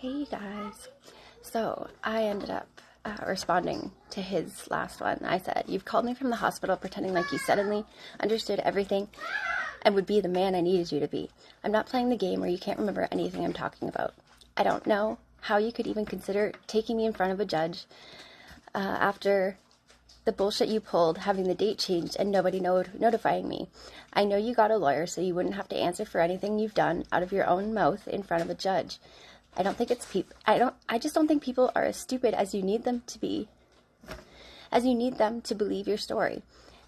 Hey guys. So I ended up responding to his last one. I said, "You've called me from the hospital pretending like you suddenly understood everything and would be the man I needed you to be. I'm not playing the game where you can't remember anything I'm talking about. I don't know how you could even consider taking me in front of a judge after the bullshit you pulled, having the date changed and nobody notifying me. I know you got a lawyer so you wouldn't have to answer for anything you've done out of your own mouth in front of a judge. I don't think it's I just don't think people are as stupid as you need them to be, as you need them to believe your story.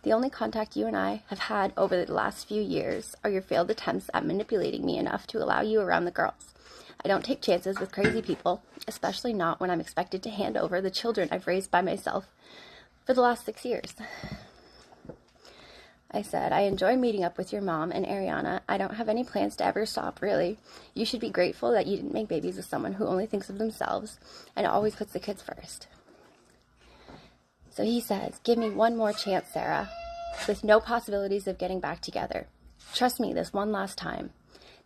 The only contact you and I have had over the last few years are your failed attempts at manipulating me enough to allow you around the girls. I don't take chances with crazy people, especially not when I'm expected to hand over the children I've raised by myself for the last 6 years." I said, "I enjoy meeting up with your mom and Ariana. I don't have any plans to ever stop, really. You should be grateful that you didn't make babies with someone who only thinks of themselves and always puts the kids first." So he says, "Give me one more chance, Sarah, with no possibilities of getting back together. Trust me this one last time.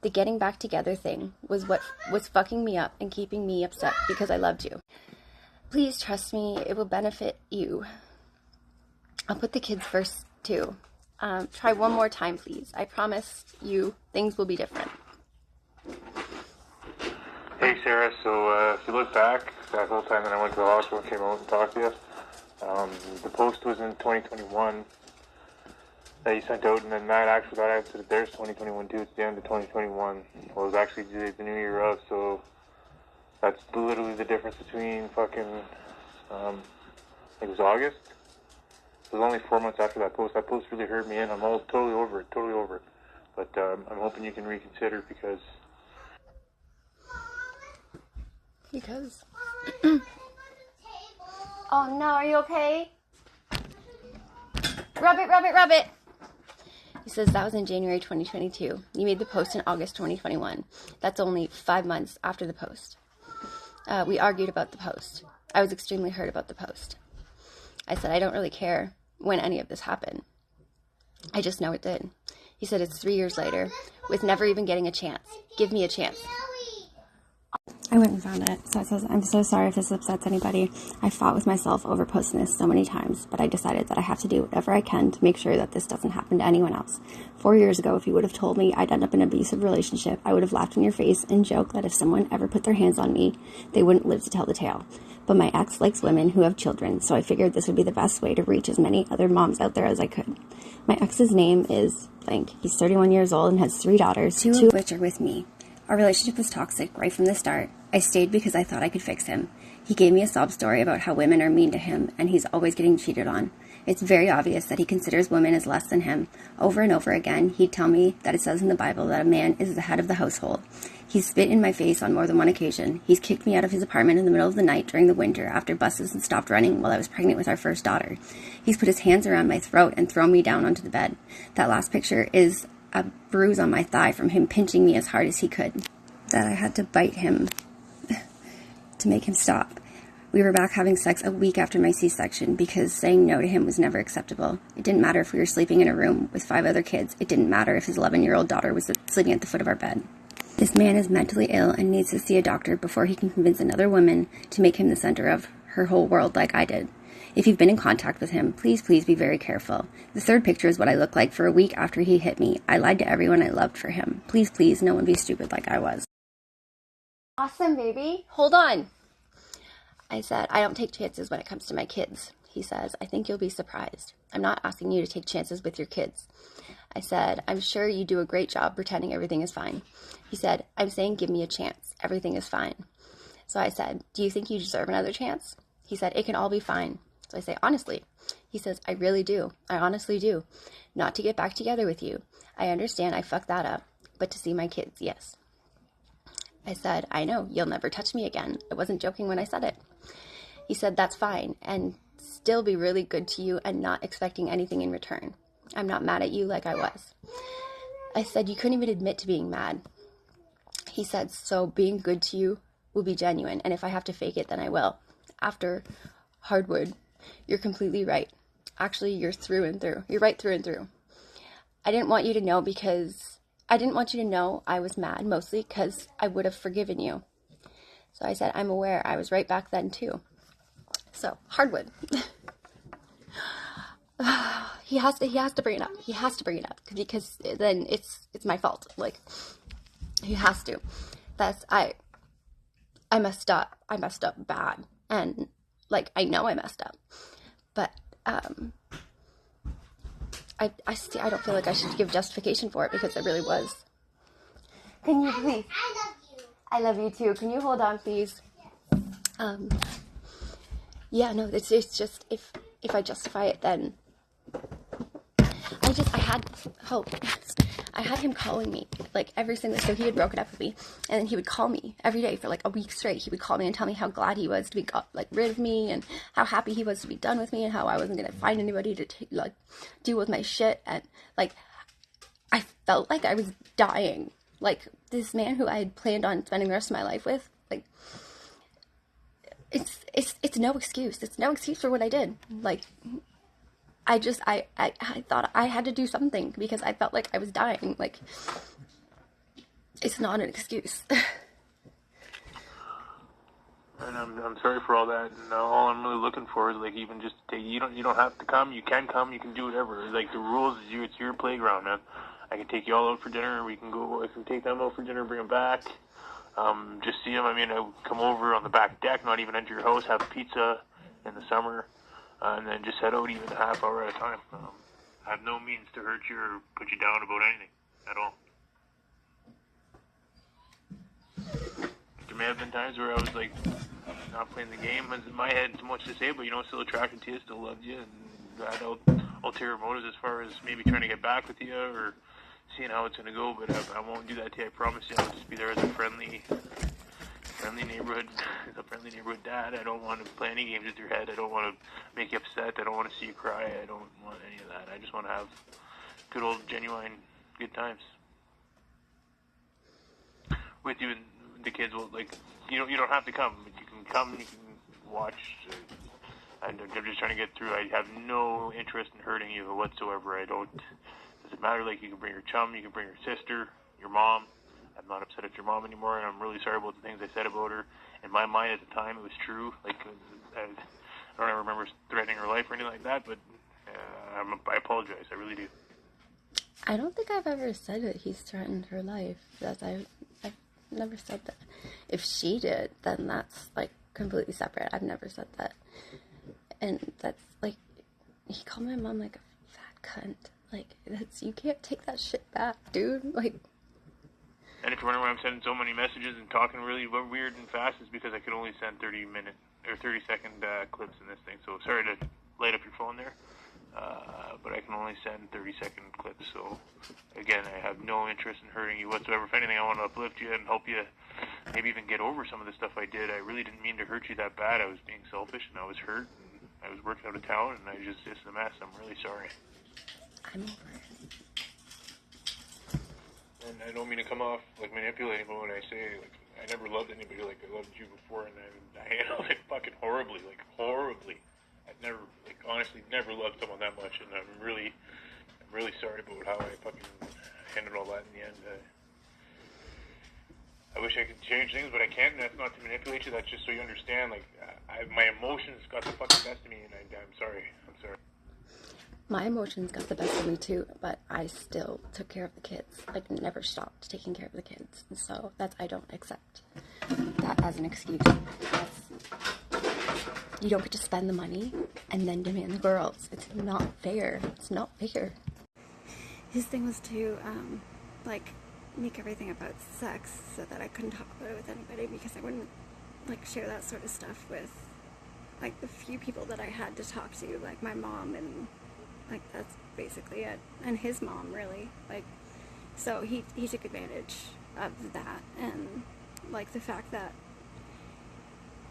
The getting back together thing was what was fucking me up and keeping me upset because I loved you. Please trust me, it will benefit you. I'll put the kids first, too. Try one more time, please. I promise you things will be different." Hey Sarah, so if you look back, that whole time that I went to the hospital and came out and talked to you, the post was in 2021 that you sent out, and then Matt actually got answered that there's 2021 too. It's the end of 2021. Well, it was actually the new year of, so that's literally the difference between fucking, it was August. It was only 4 months after that post. That post really hurt me, and I'm all totally over it. But I'm hoping you can reconsider because... Oh no, are you okay? Rub it. He says, "That was in January 2022. You made the post in August 2021. That's only 5 months after the post. We argued about the post. I was extremely hurt about the post. I said, I don't really care when any of this happened. I just know it did." He said, "It's 3 years later, with never even getting a chance. Give me a chance." I went and found it. So it says, "I'm so sorry if this upsets anybody. I fought with myself over posting this so many times, but I decided that I have to do whatever I can to make sure that this doesn't happen to anyone else. 4 years ago, if you would have told me I'd end up in an abusive relationship, I would have laughed in your face and joked that if someone ever put their hands on me, they wouldn't live to tell the tale. But my ex likes women who have children, so I figured this would be the best way to reach as many other moms out there as I could. My ex's name is blank. He's 31 years old and has 3 daughters, two of which are with me. Our relationship was toxic right from the start. I stayed because I thought I could fix him. He gave me a sob story about how women are mean to him, and he's always getting cheated on. It's very obvious that he considers women as less than him. Over and over again, he'd tell me that it says in the Bible that a man is the head of the household. He's spit in my face on more than one occasion. He's kicked me out of his apartment in the middle of the night during the winter after buses had stopped running while I was pregnant with our first daughter. He's put his hands around my throat and thrown me down onto the bed. That last picture is a bruise on my thigh from him pinching me as hard as he could, that I had to bite him to make him stop. We were back having sex a week after my C-section because saying no to him was never acceptable. It didn't matter if we were sleeping in a room with 5 other kids. It didn't matter if his 11-year-old daughter was sleeping at the foot of our bed. This man is mentally ill and needs to see a doctor before he can convince another woman to make him the center of her whole world like I did. If you've been in contact with him, please be very careful. The 3rd picture is what I looked like for a week after he hit me. I lied to everyone I loved for him. Please, no one be stupid like I was." Awesome, baby. Hold on. I said, "I don't take chances when it comes to my kids." He says, "I think you'll be surprised. I'm not asking you to take chances with your kids." I said, "I'm sure you do a great job pretending everything is fine." He said, "I'm saying give me a chance. Everything is fine." So I said, "Do you think you deserve another chance?" He said, "It can all be fine." So I say, "Honestly?" He says, "I really do. I honestly do. Not to get back together with you. I understand I fucked that up. But to see my kids, yes." I said, "I know, you'll never touch me again. I wasn't joking when I said it." He said, "That's fine, and still be really good to you and not expecting anything in return. I'm not mad at you like I was." I said, "You couldn't even admit to being mad." He said, "So being good to you will be genuine, and if I have to fake it, then I will. After hardwood, you're completely right. Actually, you're through and through. You're right through and through. I didn't want you to know I was mad, mostly because I would have forgiven you. So I said, I'm aware. I was right back then too. So, hardwood. He has to bring it up. He has to bring it up because then it's my fault. Like, he has to. I messed up. I messed up bad. And like, I know I messed up. But I don't feel like I should give justification for it because it really was. Can you please? I love you. I love you too. Can you hold on, please? Yeah, no, it's just if I justify it, then I had him calling me like every single. So he had broken up with me, and then he would call me every day for like a week straight. He would call me and tell me how glad he was to be rid of me, and how happy he was to be done with me, and how I wasn't gonna find anybody to deal with my shit. And like, I felt like I was dying. Like, this man who I had planned on spending the rest of my life with, like, it's no excuse. It's no excuse for what I did. Like, I thought I had to do something because I felt like I was dying. Like, it's not an excuse. And I'm sorry for all that. And all I'm really looking for is like, even just you don't have to come. You can come. You can do whatever. Like, the rules is it's your playground, man. I can take you all out for dinner. I can take them out for dinner, bring them back. Just see them. I mean, I would come over on the back deck, not even enter your house, have pizza in the summer, and then just head out even a half hour at a time. I have no means to hurt you or put you down about anything at all. There may have been times where I was like not playing the game. In my head, so much to say, but still attracted to you, still loved you, and I had ulterior motives as far as maybe trying to get back with you or seeing how it's going to go, but I won't do that to you, I promise you. I'll just be there as a friendly neighborhood dad. I don't want to play any games with your head. I don't want to make you upset. I don't want to see you cry. I don't want any of that. I just want to have good old, genuine, good times with you. And the kids will, like, you don't have to come, but you can come, you can watch. I'm just trying to get through. I have no interest in hurting you whatsoever. Doesn't matter. Like, you can bring your chum, you can bring your sister, your mom. I'm not upset at your mom anymore, and I'm really sorry about the things I said about her. In my mind at the time, it was true. Like, I don't ever remember threatening her life or anything like that, but I apologize. I really do. I don't think I've ever said that he's threatened her life. I've never said that. If she did, then that's like completely separate. I've never said that. And that's like, he called my mom like a fat cunt. Like, you can't take that shit back, dude. Like. And if you're wondering why I'm sending so many messages and talking really weird and fast, is because I could only send 30-minute or 30-second clips in this thing. So sorry to light up your phone there, but I can only send 30-second clips. So again, I have no interest in hurting you whatsoever. If anything, I want to uplift you and help you maybe even get over some of the stuff I did. I really didn't mean to hurt you that bad. I was being selfish and I was hurt and I was working out of town and it's a mess. I'm really sorry. I'm over it. And I don't mean to come off like manipulating, but when I say like I never loved anybody like I loved you before, and I handled it fucking horribly, like horribly. I've never, like, honestly, never loved someone that much, and I'm really sorry about how I fucking handled all that in the end. I wish I could change things, but I can't. And that's not to manipulate you. That's just so you understand. Like, my emotions got the fucking best of me, and I'm sorry. I'm sorry. My emotions got the best of me too, but I still took care of the kids. Like, never stopped taking care of the kids. And so I don't accept that as an excuse. You don't get to spend the money and then demand the girls. It's not fair. It's not fair. His thing was to, make everything about sex so that I couldn't talk about it with anybody because I wouldn't, share that sort of stuff with, the few people that I had to talk to, like my mom and... that's basically it. And his mom, really. So he took advantage of that. And, the fact that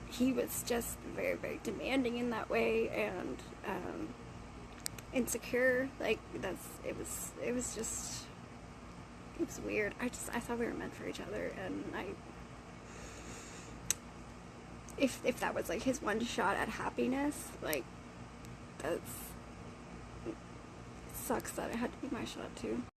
he was just very, very demanding in that way and insecure. It was weird. I thought we were meant for each other. And if that was, his one shot at happiness, that's... sucks that it had to be my shot too.